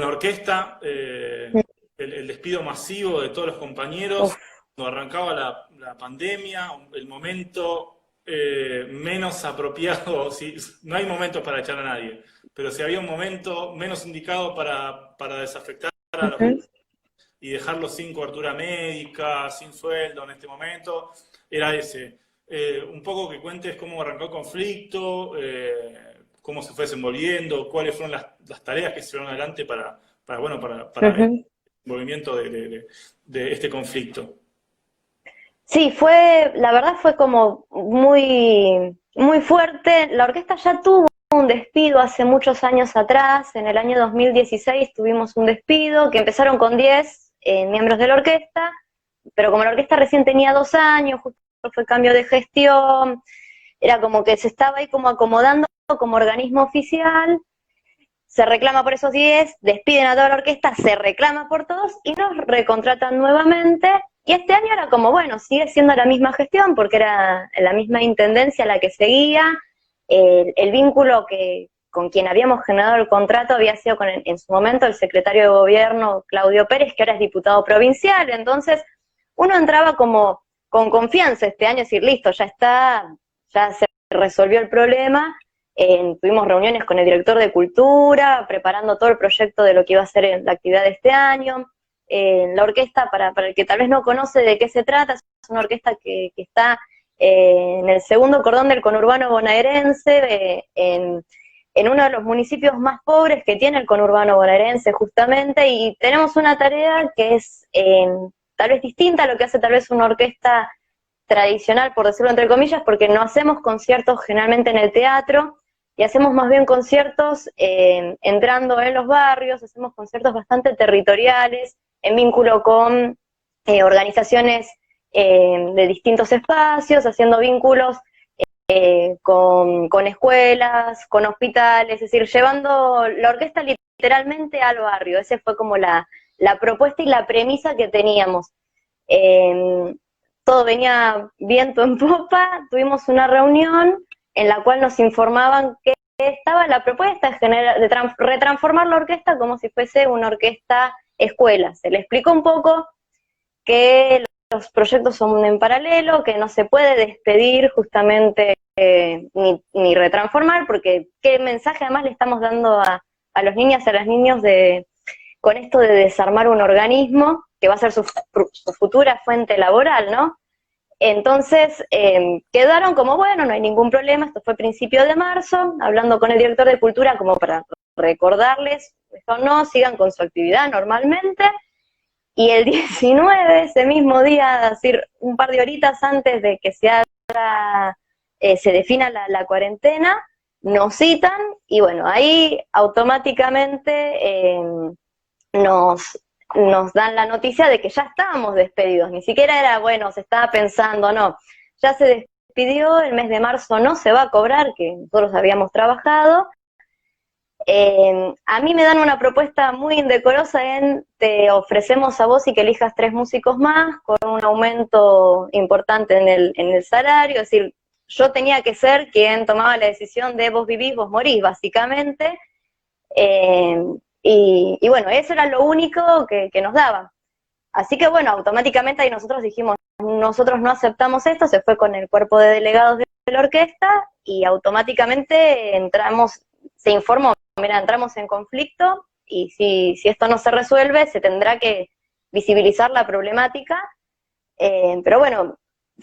la orquesta, el despido masivo de todos los compañeros, cuando arrancaba la pandemia, el momento menos apropiado, no hay momentos para echar a nadie, pero si había un momento menos indicado para desafectar a los y dejarlos sin cobertura médica, sin sueldo en este momento, era ese. Un poco que cuentes cómo arrancó el conflicto, cómo se fue desenvolviendo, cuáles fueron las tareas que se llevaron adelante para el movimiento de este conflicto. Sí, la verdad fue como muy, muy fuerte. La orquesta ya tuvo un despido hace muchos años atrás. En el año 2016 tuvimos un despido que empezaron con 10 miembros de la orquesta, pero como la orquesta recién tenía 2 años, justo fue cambio de gestión, era como que se estaba ahí como acomodando como organismo oficial. Se reclama por esos 10, despiden a toda la orquesta, se reclama por todos y nos recontratan nuevamente. Y este año era como, bueno, sigue siendo la misma gestión porque era la misma intendencia la que seguía. El vínculo con quien habíamos generado el contrato había sido en su momento el secretario de gobierno Claudio Pérez, que ahora es diputado provincial. Entonces uno entraba como con confianza este año, decir, listo, ya está, ya se resolvió el problema. Tuvimos reuniones con el director de Cultura, preparando todo el proyecto de lo que iba a ser en la actividad de este año. La orquesta, para el que tal vez no conoce de qué se trata, es una orquesta que está en el segundo cordón del conurbano bonaerense, en uno de los municipios más pobres que tiene el conurbano bonaerense justamente, y tenemos una tarea que es tal vez distinta a lo que hace tal vez una orquesta tradicional, por decirlo entre comillas, porque no hacemos conciertos generalmente en el teatro, y hacemos más bien conciertos entrando en los barrios, hacemos conciertos bastante territoriales, en vínculo con organizaciones de distintos espacios, haciendo vínculos con escuelas, con hospitales, es decir, llevando la orquesta literalmente al barrio. Esa fue como la propuesta y la premisa que teníamos. Todo venía viento en popa, tuvimos una reunión en la cual nos informaban que estaba la propuesta de retransformar la orquesta como si fuese una orquesta escuela. Se le explicó un poco que los proyectos son en paralelo, que no se puede despedir justamente ni retransformar, porque qué mensaje además le estamos dando a los niños y a los niños con esto de desarmar un organismo que va a ser su futura fuente laboral, ¿no? Entonces quedaron como, bueno, no hay ningún problema, esto fue principio de marzo, hablando con el director de Cultura como para recordarles, esto no, sigan con su actividad normalmente, y el 19, ese mismo día, es decir, un par de horitas antes de que se defina la cuarentena, nos citan, y bueno, ahí automáticamente nos dan la noticia de que ya estábamos despedidos, ni siquiera era, bueno, se estaba pensando, no, ya se pidió, el mes de marzo no se va a cobrar, que nosotros habíamos trabajado. A mí me dan una propuesta muy indecorosa en te ofrecemos a vos y que elijas 3 músicos más con un aumento importante en el salario, es decir, yo tenía que ser quien tomaba la decisión de vos vivís, vos morís, básicamente, y bueno, eso era lo único que nos daban. Así que bueno, automáticamente ahí nosotros dijimos, nosotros no aceptamos esto, se fue con el cuerpo de delegados de la orquesta y automáticamente se informó, mira, entramos en conflicto y si esto no se resuelve se tendrá que visibilizar la problemática, pero bueno,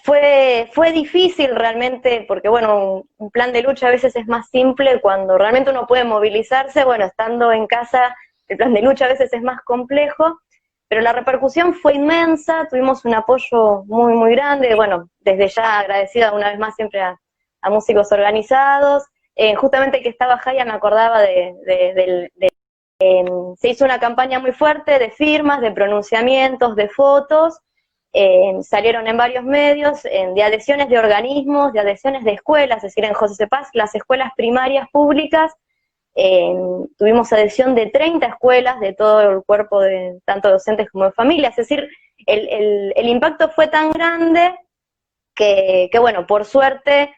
fue difícil realmente porque bueno, un plan de lucha a veces es más simple cuando realmente uno puede movilizarse, bueno, estando en casa el plan de lucha a veces es más complejo, pero la repercusión fue inmensa, tuvimos un apoyo muy, muy grande, bueno, desde ya agradecida una vez más siempre a músicos organizados, justamente que estaba Jaya me acordaba se hizo una campaña muy fuerte de firmas, de pronunciamientos, de fotos, salieron en varios medios, de adhesiones de organismos, de adhesiones de escuelas, es decir, en José C. Paz, las escuelas primarias públicas, tuvimos adhesión de 30 escuelas, de todo el cuerpo de tanto docentes como de familias, es decir, el impacto fue tan grande que bueno, por suerte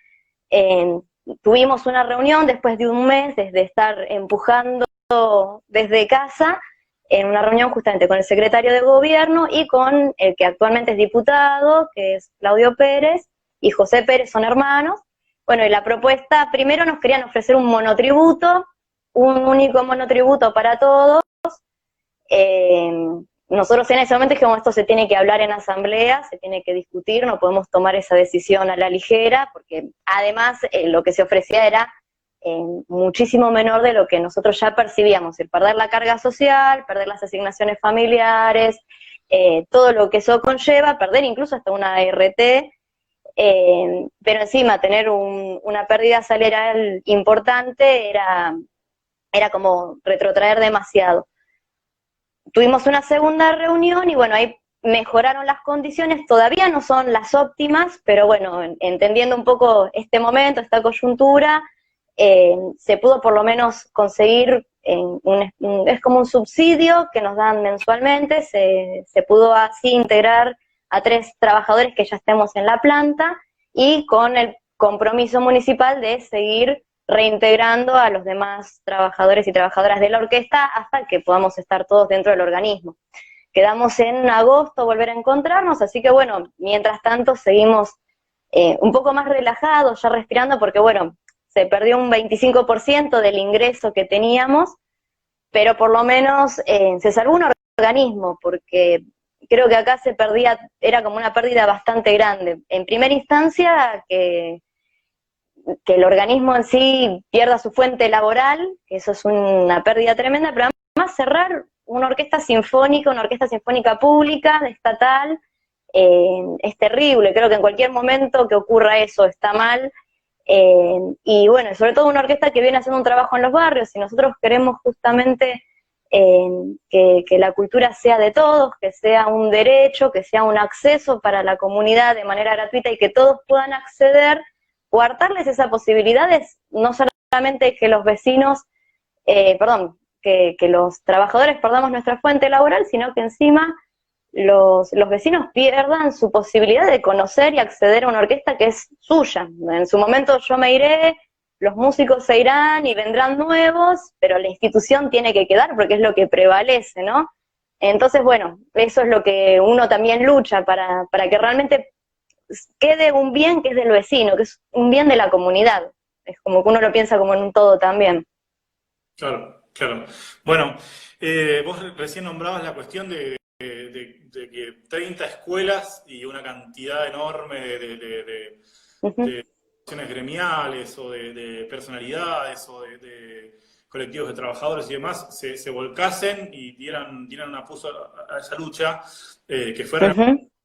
tuvimos una reunión después de un mes desde estar empujando desde casa, en una reunión justamente con el secretario de gobierno y con el que actualmente es diputado, que es Claudio Pérez, y José Pérez son hermanos. Bueno, y la propuesta, primero nos querían ofrecer un monotributo, un único monotributo para todos. Nosotros en ese momento dijimos, esto se tiene que hablar en asamblea, se tiene que discutir, no podemos tomar esa decisión a la ligera, porque además lo que se ofrecía era muchísimo menor de lo que nosotros ya percibíamos, el perder la carga social, perder las asignaciones familiares, todo lo que eso conlleva, perder incluso hasta una ART, pero encima tener una pérdida salarial importante era como retrotraer demasiado. Tuvimos una segunda reunión y bueno, ahí mejoraron las condiciones, todavía no son las óptimas, pero bueno, entendiendo un poco este momento, esta coyuntura, se pudo por lo menos conseguir, es como un subsidio que nos dan mensualmente, se pudo así integrar a 3 trabajadores que ya estemos en la planta y con el compromiso municipal de seguir reintegrando a los demás trabajadores y trabajadoras de la orquesta hasta que podamos estar todos dentro del organismo. Quedamos en agosto volver a encontrarnos, así que bueno, mientras tanto seguimos un poco más relajados, ya respirando, porque bueno, se perdió un 25% del ingreso que teníamos, pero por lo menos se salvó un organismo, porque creo que acá era como una pérdida bastante grande. En primera instancia, que el organismo en sí pierda su fuente laboral, que eso es una pérdida tremenda, pero además cerrar una orquesta sinfónica pública, estatal, es terrible. Creo que en cualquier momento que ocurra eso está mal, y bueno, sobre todo una orquesta que viene haciendo un trabajo en los barrios, y nosotros queremos justamente que la cultura sea de todos, que sea un derecho, que sea un acceso para la comunidad de manera gratuita y que todos puedan acceder, coartarles esa posibilidad es no solamente que los vecinos, que los trabajadores perdamos nuestra fuente laboral, sino que encima los vecinos pierdan su posibilidad de conocer y acceder a una orquesta que es suya. En su momento yo me iré, los músicos se irán y vendrán nuevos, pero la institución tiene que quedar porque es lo que prevalece, ¿no? Entonces, bueno, eso es lo que uno también lucha para que realmente quede un bien que es del vecino, que es un bien de la comunidad. Es como que uno lo piensa como en un todo también. Claro, claro. Bueno, vos recién nombrabas la cuestión de que 30 escuelas y una cantidad enorme de acciones gremiales o de personalidades o de colectivos de trabajadores y demás se volcasen y dieran un apoyo a esa lucha, que fue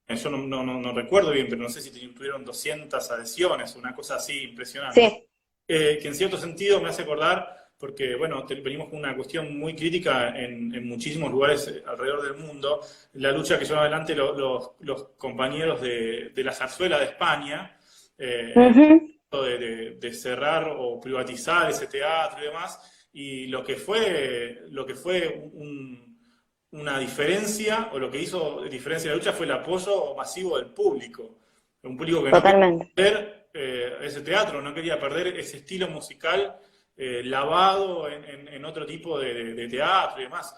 yo no recuerdo bien, pero no sé si tuvieron 200 adhesiones, una cosa así impresionante. Sí. Que en cierto sentido me hace acordar, porque bueno, venimos con una cuestión muy crítica en muchísimos lugares alrededor del mundo, la lucha que llevan adelante los compañeros de la zarzuela de España, de cerrar o privatizar ese teatro y demás, y lo que fue una diferencia, o lo que hizo diferencia de la lucha fue el apoyo masivo del público. Un público que no quería perder ese teatro, no quería perder ese estilo musical lavado en otro tipo de teatro y demás.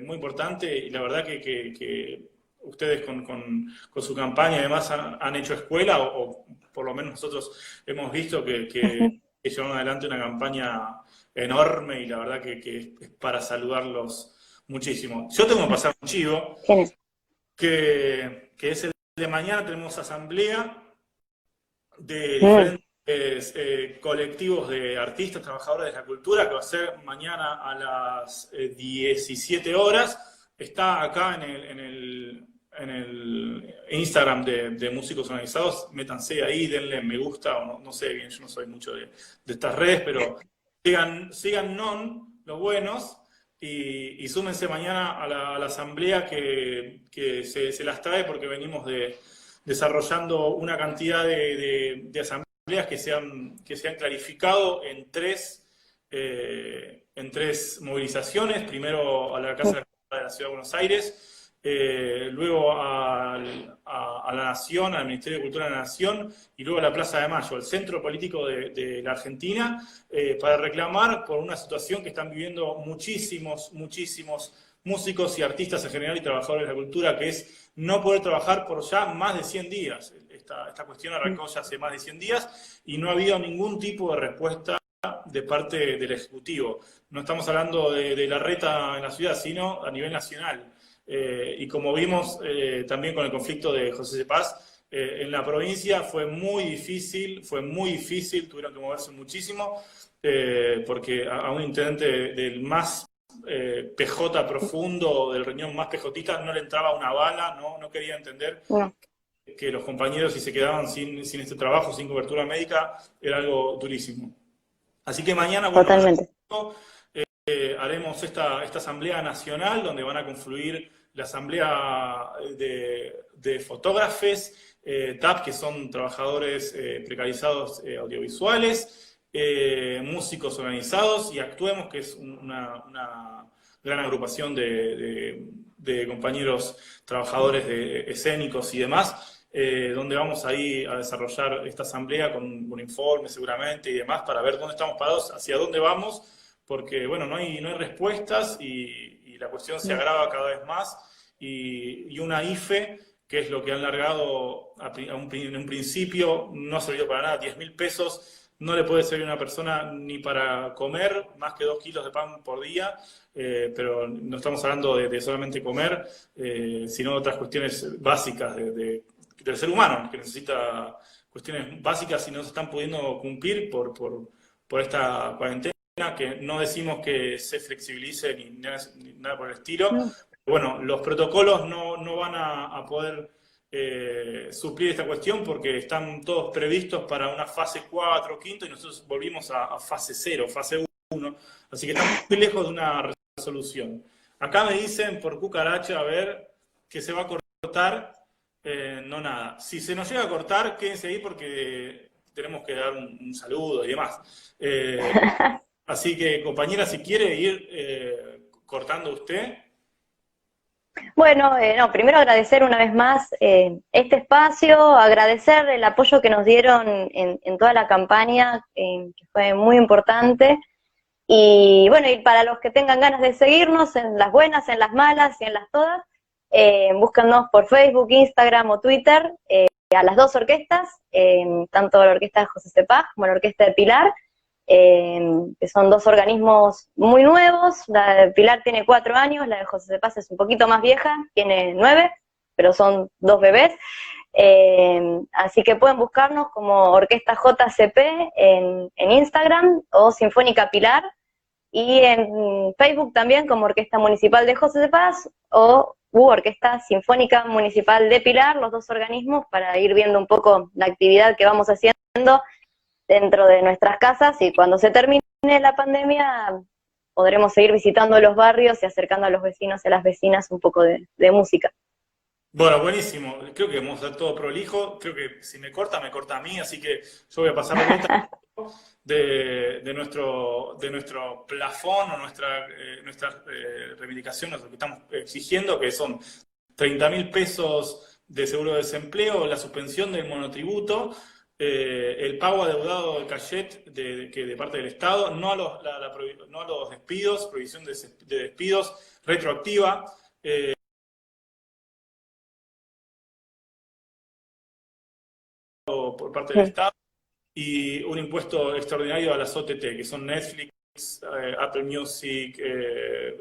Muy importante, y la verdad que ustedes con su campaña además han hecho escuela, o por lo menos nosotros hemos visto que llevaron adelante una campaña enorme, y la verdad que es para saludarlos muchísimo. Yo tengo que pasar un chivo, que es el de mañana. Tenemos asamblea de diferentes colectivos de artistas, trabajadores de la cultura, que va a ser mañana a las 17 horas. Está acá en el Instagram de Músicos Organizados. Métanse ahí, denle me gusta, o no sé bien, yo no soy mucho de estas redes, pero síganos, los buenos, y súmense mañana a la asamblea que se las trae, porque venimos desarrollando una cantidad de asambleas que se han clarificado en tres movilizaciones. Primero a la Casa de la Cultura de la Ciudad de Buenos Aires, luego a la Nación, al Ministerio de Cultura de la Nación, y luego a la Plaza de Mayo, el centro político de la Argentina, para reclamar por una situación que están viviendo muchísimos músicos y artistas en general, y trabajadores de la cultura, que es no poder trabajar por ya más de 100 días. Esta cuestión arrancó ya hace más de 100 días y no ha habido ningún tipo de respuesta de parte del Ejecutivo. No estamos hablando de la reta en la ciudad, sino a nivel nacional. Y como vimos también con el conflicto de José Cepaz, en la provincia fue muy difícil, tuvieron que moverse muchísimo, porque a un intendente del más PJ profundo, del riñón más pejotista, no le entraba una bala, no quería entender que los compañeros, si se quedaban sin este trabajo, sin cobertura médica, era algo durísimo. Así que mañana, haremos esta asamblea nacional, donde van a confluir la asamblea de fotógrafos, TAP, que son trabajadores precarizados audiovisuales, músicos organizados, y Actuemos, que es una gran agrupación de compañeros trabajadores escénicos y demás, donde vamos ahí a desarrollar esta asamblea con informes seguramente y demás, para ver dónde estamos parados, hacia dónde vamos, porque bueno, no hay respuestas, y la cuestión se agrava cada vez más, y una IFE, que es lo que han largado en un principio, no ha servido para nada. 10.000 pesos no le puede servir a una persona ni para comer más que 2 kilos de pan por día, pero no estamos hablando de solamente comer, sino de otras cuestiones básicas del ser humano, que necesita cuestiones básicas y no se están pudiendo cumplir por esta cuarentena, que no decimos que se flexibilice ni nada por el estilo. Bueno, los protocolos no van a poder suplir esta cuestión, porque están todos previstos para una fase 4, quinto, y nosotros volvimos a fase 0, fase 1, así que estamos muy lejos de una resolución. Acá me dicen por cucaracha, a ver, que se va a cortar, no nada. Si se nos llega a cortar, quédense ahí, porque tenemos que dar un saludo y demás. Así que, compañera, si quiere ir cortando usted. Bueno, primero agradecer una vez más este espacio, agradecer el apoyo que nos dieron en toda la campaña, que fue muy importante, y bueno, y para los que tengan ganas de seguirnos en las buenas, en las malas y en las todas, búscanos por Facebook, Instagram o Twitter, a las dos orquestas, tanto la orquesta de José Cepaz como la orquesta de Pilar, que son dos organismos muy nuevos. La de Pilar tiene 4 años, la de José Cepaz es un poquito más vieja, tiene 9, pero son 2 bebés. Así que pueden buscarnos como Orquesta JCP en Instagram, o Sinfónica Pilar, y en Facebook también como Orquesta Municipal de José Cepaz o Orquesta Sinfónica Municipal de Pilar, los dos organismos, para ir viendo un poco la actividad que vamos haciendo dentro de nuestras casas, y cuando se termine la pandemia podremos seguir visitando los barrios y acercando a los vecinos y a las vecinas un poco de música. Bueno, buenísimo. Creo que vamos a hacer todo prolijo. Creo que si me corta, me corta a mí, así que yo voy a pasar de vuelta de nuestro plafón o nuestra reivindicación, lo que estamos exigiendo, que son 30.000 pesos de seguro de desempleo, la suspensión del monotributo, el pago adeudado de cachet de parte del Estado, no a no a los despidos, prohibición de despidos retroactiva. Por parte del Estado y un impuesto extraordinario a las OTT, que son Netflix, Apple Music,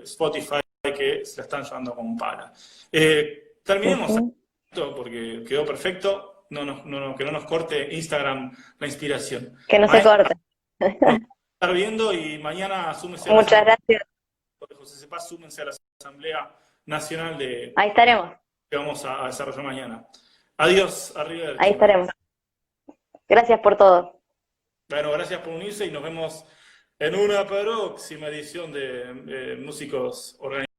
Spotify, que se la están llevando como un pala. Terminemos esto porque quedó perfecto. Que no nos corte Instagram la inspiración. Que no se corte. Estar viendo y mañana súmense Muchas gracias. José Cepaz, súmense a la Asamblea Nacional Ahí estaremos. que vamos a desarrollar mañana. Adiós, arriba. Ahí estaremos. Gracias por todo. Bueno, gracias por unirse y nos vemos en una próxima edición de Músicos Organizados.